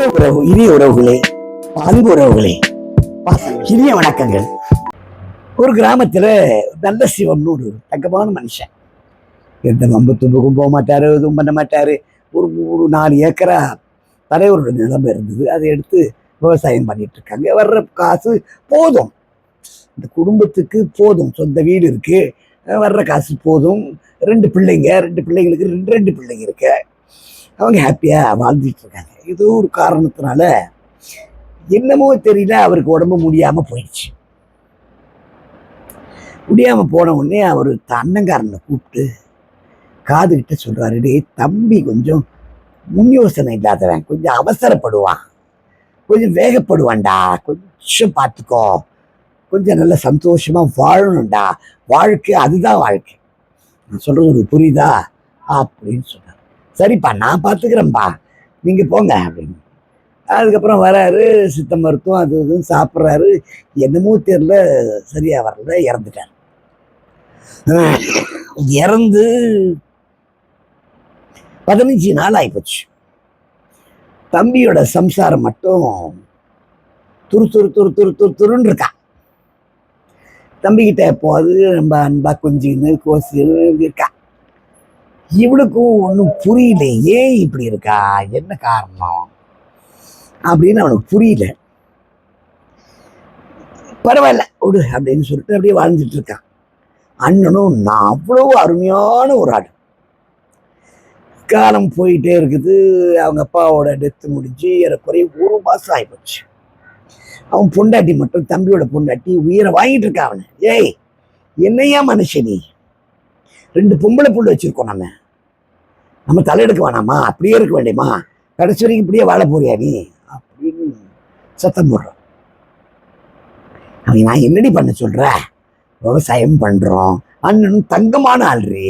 இனிய உறவுகளே, அன்பு உறவுகளே, இனிய வணக்கங்கள். ஒரு கிராமத்துல நல்ல சிவன் ஒரு தங்கமான மனுஷன். எந்த வம்பு தும்புக்கும் போக மாட்டாரு, எதுவும் பண்ண மாட்டாரு. ஒரு ஒரு 4 ஏக்கரா தலைவரோட நிலம் இருந்தது. அதை எடுத்து விவசாயம் பண்ணிட்டு இருக்காங்க. வர்ற காசு போதும், இந்த குடும்பத்துக்கு போதும். சொந்த வீடு இருக்கு, வர்ற காசு போதும். 2 பிள்ளைங்க, 2 பிள்ளைங்களுக்கு 2 பிள்ளைங்க இருக்கு. அவங்க ஹாப்பியா வாழ்ந்துட்டு இருக்காங்க. ஏதோ ஒரு காரணத்தினால என்னமோ தெரியல, அவருக்கு உடம்பு முடியாம போயிடுச்சு. முடியாம போன உடனே அவர் அண்ணங்காரனை கூப்பிட்டு காது கிட்ட சொல்றாரு, டே தம்பி கொஞ்சம் முன் யோசனை இல்லாதவன், கொஞ்சம் அவசரப்படுவான், கொஞ்சம் வேகப்படுவான்டா, கொஞ்சம் பார்த்துக்கோ, கொஞ்சம் நல்ல சந்தோஷமா வாழணும்டா, வாழ்க்கை அதுதான் வாழ்க்கை, நான் சொல்றது உங்களுக்கு புரியுதா அப்படின்னு சொன்னார். சரிப்பா நான் பார்த்துக்கிறேன்ப்பா, நீங்க போங்க அப்படின்னு. அதுக்கப்புறம் வராரு, சித்த மருத்துவம் அது இதுன்னு சாப்பிட்றாரு. என்னமோ தெரியல, சரியா வரல, இறந்துட்டார். இறந்து 15 நாள் ஆயிப்போச்சு. தம்பியோட சம்சாரம் மட்டும் துரு துரு துரு துரு துரு துருன்னு இருக்கா. தம்பிக்கிட்ட எப்போது நம்ம அன்பா கொஞ்சின்னு கோசின்னு இருக்கா. இவளுக்கும் ஒன்றும் புரியல, ஏன் இப்படி இருக்கா, என்ன காரணம் அப்படின்னு அவனுக்கு புரியல. பரவாயில்ல விடு அப்படின்னு சொல்லிட்டு அப்படியே வாழ்ந்துட்டு இருக்கான். அண்ணனும் நான் அவ்வளவு அருமையான ஒரு ஆள். காலம் போயிட்டே இருக்குது. அவங்க அப்பாவோட டெத்து முடிஞ்சு ஏறக்குறைய 1 மாசம் ஆகிப்போச்சு. அவன் பொண்டாட்டி மட்டும், தம்பியோட பொண்டாட்டி உயிரை வாங்கிட்டு இருக்கான். அவனை, ஏய் என்னையா மனுஷனி, 2 பொம்பளை புள்ள வச்சிருக்கோம், நம்ம தலையெடுக்க வேணாமா, அப்படியே இருக்க வேண்டியமா, கடைசி வரைக்கும் இப்படியே வாழ போறியா நீ அப்படின்னு சத்தம் போடுறான். அவன், நான் என்னடி பண்ண சொல்ற, விவசாயம் பண்றோம், அண்ணனும் தங்கமான ஆள்றி,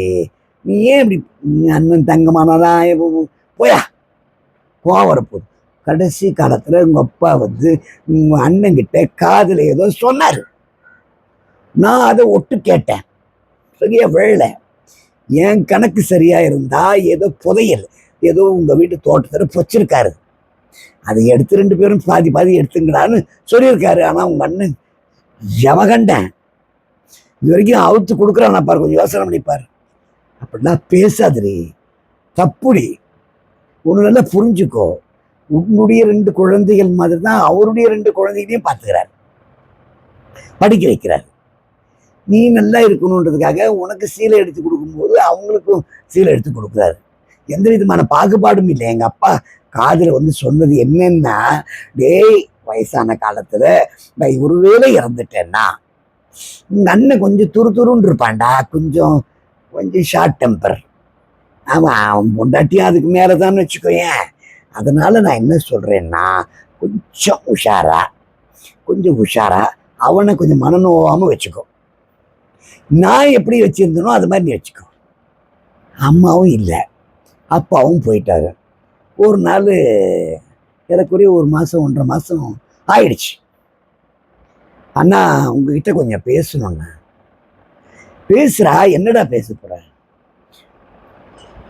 நீ ஏன் இப்படி, அண்ணன் தங்கமானதா, போயா கோவம் வரப்போகுது. கடைசி காலத்துல உங்க அப்பா உங்க அண்ணன் கிட்ட காதுல ஏதோ சொன்னாரு. நான் அதை ஒட்டு கேட்டேன், சரியா விழல. என் கணக்கு சரியா இருந்தா ஏதோ புதையல் ஏதோ உங்க வீட்டு தோட்டத்துல வச்சிருக்காரு, அதை எடுத்து 2 பேரும் பாதி பாதி எடுத்துங்கடான்னு சொல்லியிருக்காரு. ஆனா உங்க அண்ணன் ஜமகண்டன் இது வரைக்கும் அவுத்து கொடுக்குறான் பாரு, கொஞ்சம் யோசனை பண்ணிப்பாரு. அப்படிலாம் பேசாதரி, தப்புடி, ஒண்ணு நல்லா புரிஞ்சுக்கோ. உன்னுடைய 2 குழந்தைகள் மாதிரி தான் அவருடைய 2 குழந்தைகளையும் பார்த்துக்கிறார், படிக்க வைக்கிறார். நீ நல்லா இருக்கணுன்றதுக்காக உனக்கு சீலை எடுத்து கொடுக்கும்போது அவங்களுக்கும் சீலை எடுத்து கொடுக்குறாரு. எந்த விதமான பாகுபாடும் இல்லை. எங்க அப்பா காதுல சொன்னது என்னன்னா, டேய் வயசான காலத்துல நான் ஒருவேளை இறந்துட்டேன்னா உங்க அண்ணன் கொஞ்சம் துரு துருன்னு இருப்பான்டா, கொஞ்சம் கொஞ்சம் ஷார்ட் டெம்பர். ஆமா, அவன் பொண்டாட்டியும் அதுக்கு மேலதான் வச்சுக்கோயேன். அதனால நான் என்ன சொல்றேன்னா, கொஞ்சம் உஷாரா அவனை கொஞ்சம் மனநோவாம வச்சுக்கோ. நான் எப்படி வச்சிருந்தனோ அது மாதிரி நீ வச்சுக்கோ. அம்மாவும் இல்லை, அப்பாவும் போயிட்டாரு. ஒரு நாள் எனக்குரிய 1 மாசம் 1.5 மாசம் ஆயிடுச்சு. அண்ணா உங்ககிட்ட கொஞ்சம் பேசணும்ண்ணா. பேசுறா, என்னடா பேச போற?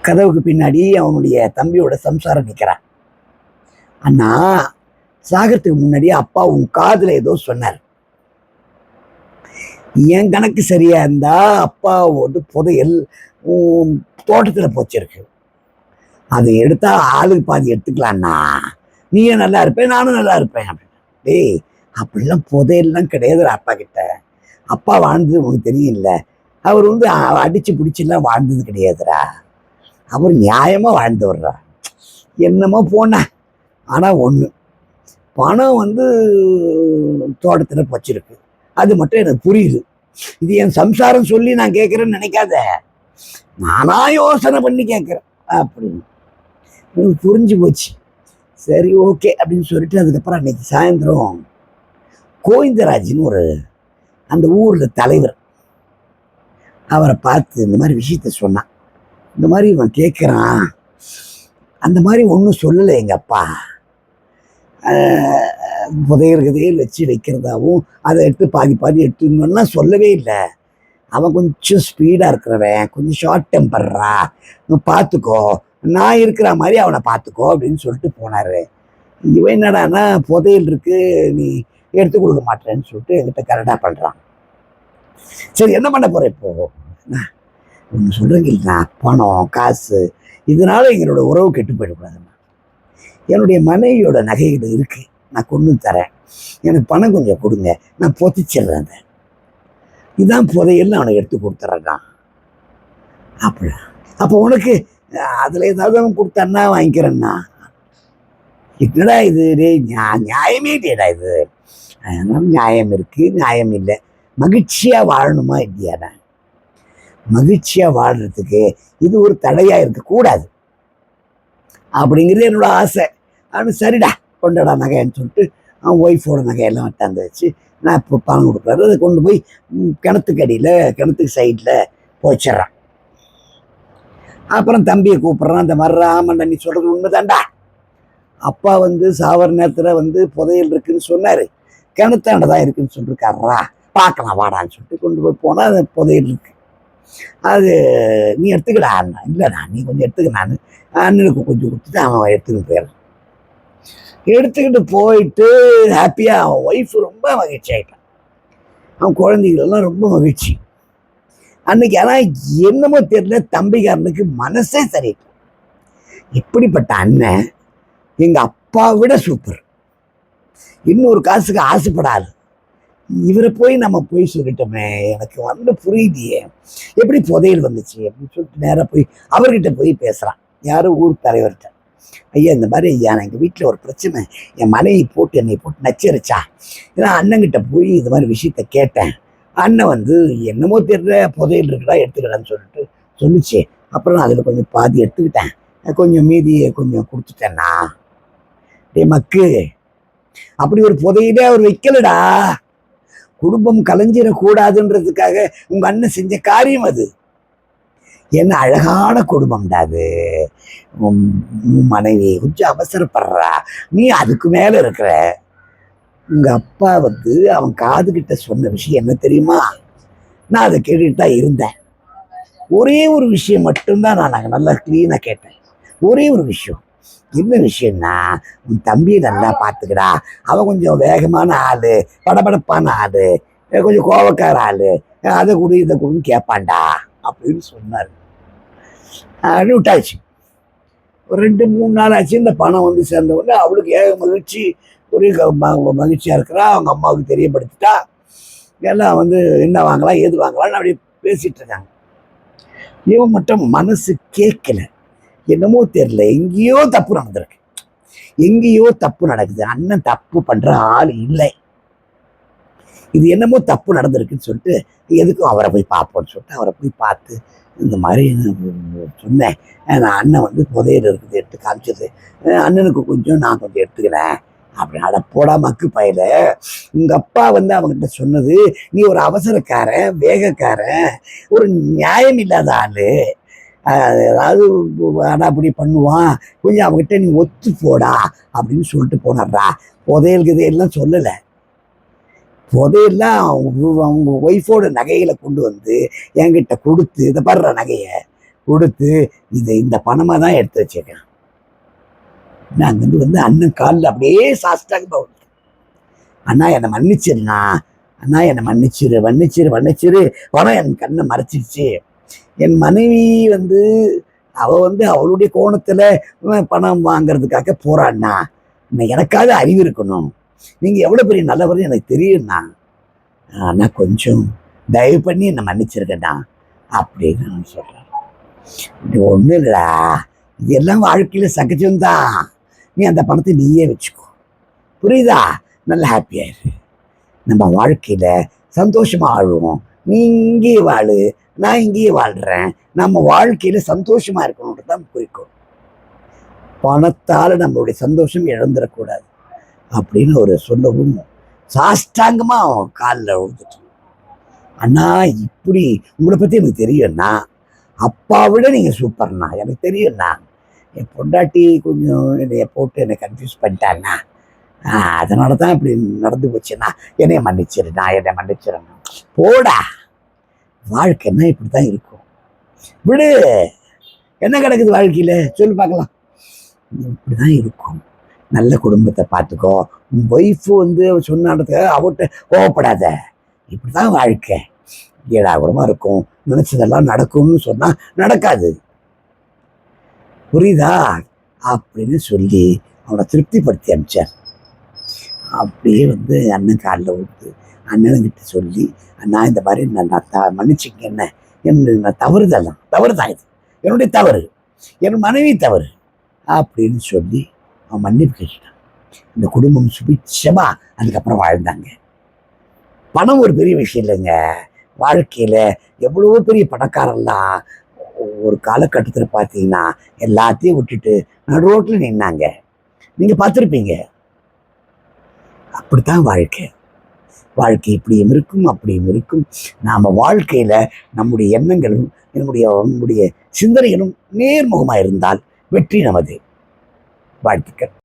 கதவுக்கு பின்னாடி அவனுடைய தம்பியோட சம்சாரம் நிற்கிறான். அண்ணா சாகறதுக்கு முன்னாடி அப்பா உன் காதுல ஏதோ சொன்னார். என் கணக்கு சரியா இருந்தா அப்பாவோட புதையல் தோட்டத்துல போச்சிருக்கு, அதை எடுத்தா ஆளுக்கு பாதி எடுத்துக்கலாம்ண்ணா, நீயும் நல்லா இருப்பேன் நானும் நல்லா இருப்பேன் அப்படின்னு. டேய் அப்படிலாம் புதையல்லாம் கிடையாது அப்பா கிட்ட. அப்பா வாழ்ந்தது உனக்கு தெரியல, அவர் அடிச்சு பிடிச்செல்லாம் வாழ்ந்தது கிடையாதுடா, அவர் நியாயமா வாழ்ந்து வர்றா. என்னமோ போன, ஆனா ஒண்ணு, பணம் தோட்டத்துல போச்சிருக்கு, அது மட்டும் எனக்கு புரியுது. இது என் சம்சாரம் சொல்லி நான் கேட்கிறேன்னு நினைக்காத, நானா யோசனை பண்ணி கேட்கிறேன் அப்படின்னு. எனக்கு புரிஞ்சு போச்சு. சரி ஓகே அப்படின்னு சொல்லிட்டு அதுக்கப்புறம் அன்னைக்கு சாயந்தரம் கோவிந்தராஜ்னு அந்த ஊர்ல தலைவர், அவரை பார்த்து இந்த மாதிரி விஷயத்த சொன்னான். இந்த மாதிரி இவன் கேட்குறான், அந்த மாதிரி ஒன்றும் சொல்லலை எங்க அப்பா, புதையல் வச்சு வைக்கிறதாவும் அதை எடுத்து பாதி பாதி எடுத்துங்கன்னா சொல்லவே இல்லை. அவன் கொஞ்சம் ஸ்பீடா இருக்கிறவன், கொஞ்சம் ஷார்ட் டெம்பர்ரா, பார்த்துக்கோ, நான் இருக்கிற மாதிரி அவனை பார்த்துக்கோ அப்படின்னு சொல்லிட்டு போனாரு. இவன் என்னடானா புதையல் இருக்கு, நீ எடுத்து கொடுக்க மாட்டேன்னு சொல்லிட்டு என்கிட்ட கரெக்டாக பண்ணுறான். சரி என்ன பண்ண போற இப்போ? ஒன்று சொல்கிறீங்களா, பணம் காசு இதனால எங்களோட உறவு கெட்டு போயிடக்கூடாதுண்ணா. என்னுடைய மனைவியோட நகைகள் இருக்கு, நான் கொண்டு தரேன், எனக்கு பணம் கொஞ்சம் கொடுங்க, நான் பொத்திச்சிடுறேன். இதுதான் புதையல், அவனை எடுத்து கொடுத்துட்றான். அப்படி அப்போ உனக்கு அதில் ஏதாவது அவன் கொடுத்தான்னா வாங்கிக்கிறேன்னா? என்னடா இது நியாயமே இல்லையடா இது. நியாயம் இருக்கு, நியாயம் இல்லை. மகிழ்ச்சியா வாழணுமா இல்லையாடா? மகிழ்ச்சியா வாழ்றதுக்கு இது ஒரு தடையா இருக்கக்கூடாது அப்படிங்கிறது என்னோட ஆசை. அவனு சரிடா கொண்டடா நகைன்னு சொல்லிட்டு அவன் ஒய்ஃபோட நகையெல்லாம் வட்டாந்து வச்சு நான் இப்போ பணம் கொடுக்குறாரு. அதை கொண்டு போய் கிணத்துக்கு அடியில் கிணத்துக்கு சைடில் போச்சிட்றான். அப்புறம் தம்பியை கூப்பிட்றான். அந்த மாதிரி ஆமாண்டா நீ சொல்கிறது உண்மைதான்டா, அப்பா வந்து சாவர நேரத்தில் புதையல் இருக்குன்னு சொன்னார், கிணத்தாண்ட தான் இருக்குன்னு சொல்லியிருக்காரா, பார்க்கலாம் வாடான்னு சொல்லிட்டு கொண்டு போய் போனால் அது புதையல் இருக்கு. அது நீ எடுத்துக்கடா அண்ணா. இல்லைடா நீ கொஞ்சம் எடுத்துக்க, நான் அண்ணனுக்கு கொஞ்சம் கொடுத்துட்டு அவன் எடுத்துக்கிட்டு போயிடறான். எடுத்துக்கிட்டு போயிட்டு ஹாப்பியாக அவன் ஒய்ஃப் ரொம்ப மகிழ்ச்சி ஆகிட்டான். அவன் குழந்தைகளெல்லாம் ரொம்ப மகிழ்ச்சி. அன்னைக்கு ஆனால் என்னமோ தெரியல, தம்பிக்காரனுக்கு மனசே சரியில்லை. எப்படிப்பட்ட அண்ணன், எங்கள் அப்பா விட சூப்பர், இன்னொரு காசுக்கு ஆசைப்படாது, இவரை போய் நம்ம போய் சொல்லிட்டோமே, எனக்கு புரியுதியே எப்படி புதையல் வந்துச்சு அப்படின்னு சொல்லிட்டு நேராக போய் அவர்கிட்ட போய் பேசுகிறான். யாரும் ஊர் தலைவர்கிட்ட, ஐயா இந்த மாதிரி ஐயா நான் எங்கள் வீட்டில் ஒரு பிரச்சனை, என் மனைவி போட்டு என்னை போட்டு நச்சரிச்சா, ஏன்னா அண்ணங்கிட்ட போய் இந்த மாதிரி விஷயத்த கேட்டேன், அண்ணன் என்னமோ தெரியல புதையல் இருக்குடா எடுத்துக்கடான்னு சொல்லிட்டு சொல்லிச்சு, அப்புறம் நான் அதில் கொஞ்சம் பாதி எடுத்துக்கிட்டேன், கொஞ்சம் மீதியை கொஞ்சம் கொடுத்துட்டேன்னா. டே மக்கு, அப்படி ஒரு புதையிலே அவர் வைக்கலடா, குடும்பம் கலைஞ்சிடக்கூடாதுன்றதுக்காக உங்க அண்ணன் செஞ்ச காரியம் அது. என்ன அழகான குடும்பம்டா அது, மனைவி கொஞ்சம் அவசரப்படுறா, நீ அதுக்கு மேல இருக்கிற. உங்க அப்பா அவன் காது கிட்ட சொன்ன விஷயம் என்ன தெரியுமா? நான் அதை கேட்டுட்டு தான் இருந்தேன். ஒரே ஒரு விஷயம் மட்டும்தான் நான் நல்லா கிளீனா கேட்டேன். ஒரே ஒரு விஷயம். என்ன விஷயம்னா, உன் தம்பியை நல்லா பார்த்துக்கடா, அவன் கொஞ்சம் வேகமான ஆளு, படபடப்பான ஆளு, கொஞ்சம் கோபக்கார ஆளு, அதை கொடு இதை கொடுன்னு கேட்பான்டா அப்படின்னு சொன்னார். விட்டாச்சு. ஒரு 2-3 நாள் ஆச்சு. இந்த பணம் சேர்ந்த உடனே அவளுக்கு ஏக மகிழ்ச்சி, ஒரே மகிழ்ச்சியா இருக்கிறா. அவங்க அம்மாவுக்கு தெரியப்படுத்திட்டா. எல்லாம் என்ன வாங்கலாம் ஏது வாங்கலாம்னு அப்படி பேசிட்டு இருக்காங்க. இவன் மட்டும் மனசு கேட்கல. என்னமோ தெரியல, எங்கேயோ தப்பு நடந்திருக்கு, எங்கேயோ தப்பு நடக்குது, அண்ணன் தப்பு பண்ற ஆள் இல்லை, இது என்னமோ தப்பு நடந்திருக்குன்னு சொல்லிட்டு எதுக்கும் அவரை போய் பார்ப்போம்னு சொல்லிட்டு அவரை போய் பார்த்து இந்த மாதிரி சொன்னேன், நான் அண்ணன் புதையல் இருக்குது எடுத்து காமிச்சது, அண்ணனுக்கு கொஞ்சம் நான் கொஞ்சம் எடுத்துக்கிறேன் அப்படின்னு. அட போடா மக்கு பையில, உங்க அப்பா அவங்ககிட்ட சொன்னது நீ ஒரு அவசரக்காரன், வேகக்காரன், ஒரு நியாயம் இல்லாத ஆளு, அதாவது அப்படி பண்ணுவான், கொஞ்சம் அவங்ககிட்ட நீ ஒத்து போடா அப்படின்னு சொல்லிட்டு போனார்றா. புதையல் எல்லாம் சொல்லலை, புதையெல்லாம் அவங்க ஒய்ஃபோட நகைகளை கொண்டு என்கிட்ட கொடுத்து, இதை படுற நகையை கொடுத்து இந்த பணமாக தான் எடுத்து வச்சிருக்கேன். நான் அண்ணன் காலில் அப்படியே சாஸ்டாங்க, அண்ணா என்னை மன்னிச்சிருண்ணா, அண்ணா என்னை மன்னிச்சிரு மன்னிச்சிரு மன்னிச்சிரு, பணம் என் கண்ணை மறைச்சிருச்சு, என் மனைவி அவ அவளுடைய கோணத்துல பணம் வாங்கிறதுக்காக போறான்னா, எனக்காவது அறிவு இருக்கணும், நீங்க எவ்வளவு பெரிய நல்லவர் எனக்கு தெரியும்ண்ணா, ஆனா கொஞ்சம் தயவு பண்ணி என்னை மன்னிச்சிருக்கேண்ணா அப்படின்னு நான் சொல்றேன். இது ஒண்ணும் இல்லடா, இது எல்லாம் வாழ்க்கையில சகஜம்தான், நீ அந்த பணத்தை நீயே வச்சுக்கோ, புரியுதா? நல்ல ஹாப்பியாயிரு, நம்ம வாழ்க்கையில சந்தோஷமா ஆழுவோம், நீ இங்கேயே வாழு, நான் இங்கேயே வாழ்றேன், நம்ம வாழ்க்கையில சந்தோஷமா இருக்கணும்ன்றது தான் குறிக்கோள், பணத்தால நம்மளுடைய சந்தோஷம் இழந்துடக்கூடாது அப்படின்னு ஒரு சொல்லவும் சாஷ்டாங்கமா அவன் காலில் விழுந்துட்டு, அண்ணா இப்படி உங்களை பத்தி எனக்கு தெரியும்ண்ணா, அப்பா விட நீங்க சூப்பர்ண்ணா, எனக்கு தெரியும்ண்ணா, என் பொண்டாட்டி கொஞ்சம் என்னைய போட்டு என்னை கன்ஃபியூஸ் பண்ணிட்டாண்ணா, அதனால தான் இப்படி நடந்து போச்சுண்ணா, என்னைய மன்னிச்சிருண்ணா, என்னை மன்னிச்சிருண்ணா. போடா, வாழ்க்கைன்னா இப்படித்தான் இருக்கும், விடு, என்ன கிடக்குது வாழ்க்கையில சொல்லு பார்க்கலாம், இப்படிதான் இருக்கும், நல்ல குடும்பத்தை பார்த்துக்கோ. உன் ஒய்ஃபு வந்து சொன்னான்றதுக்காக அவட்ட கோவப்படாத. இப்படிதான் வாழ்க்கை. ஏடாகூடமா இருக்கும். நினைச்சதெல்லாம் நடக்கும்னு சொன்னா நடக்காது. புரியுதா? அப்படின்னு சொல்லி அவனை திருப்திப்படுத்தி அனுப்பிச்சார். அப்படியே வந்து அண்ணன் காலில் விட்டு அண்ணனுங்கிட்ட சொல்லி, அண்ணா இந்த மாதிரி நான் மன்னிச்சுங்க என்ன நான் தவறு தான் இது, என்னுடைய தவறு, என் மனைவி தவறு அப்படின்னு சொல்லி அவன் மன்னிப்பு கேட்டான். இந்த குடும்பம் சுபிட்சமா அதுக்கப்புறம் வாழ்ந்தாங்க. பணம் ஒரு பெரிய விஷயம் இல்லைங்க. வாழ்க்கையில எவ்வளவோ பெரிய பணக்காரெல்லாம் ஒரு காலகட்டத்தில் பார்த்தீங்கன்னா எல்லாத்தையும் விட்டுட்டு நடு ரோட்டில் நின்னாங்க. நீங்க பார்த்துருப்பீங்க. அப்படித்தான் வாழ்க்கை. வாழ்க்கை இப்படியும் இருக்கும் அப்படியும் இருக்கும். நாம வாழ்க்கையில நம்முடைய எண்ணங்களும் நம்முடைய சிந்தனைகளும் நேர்முகமாக இருந்தால் வெற்றி நமது. வாழ்த்துக்கள்.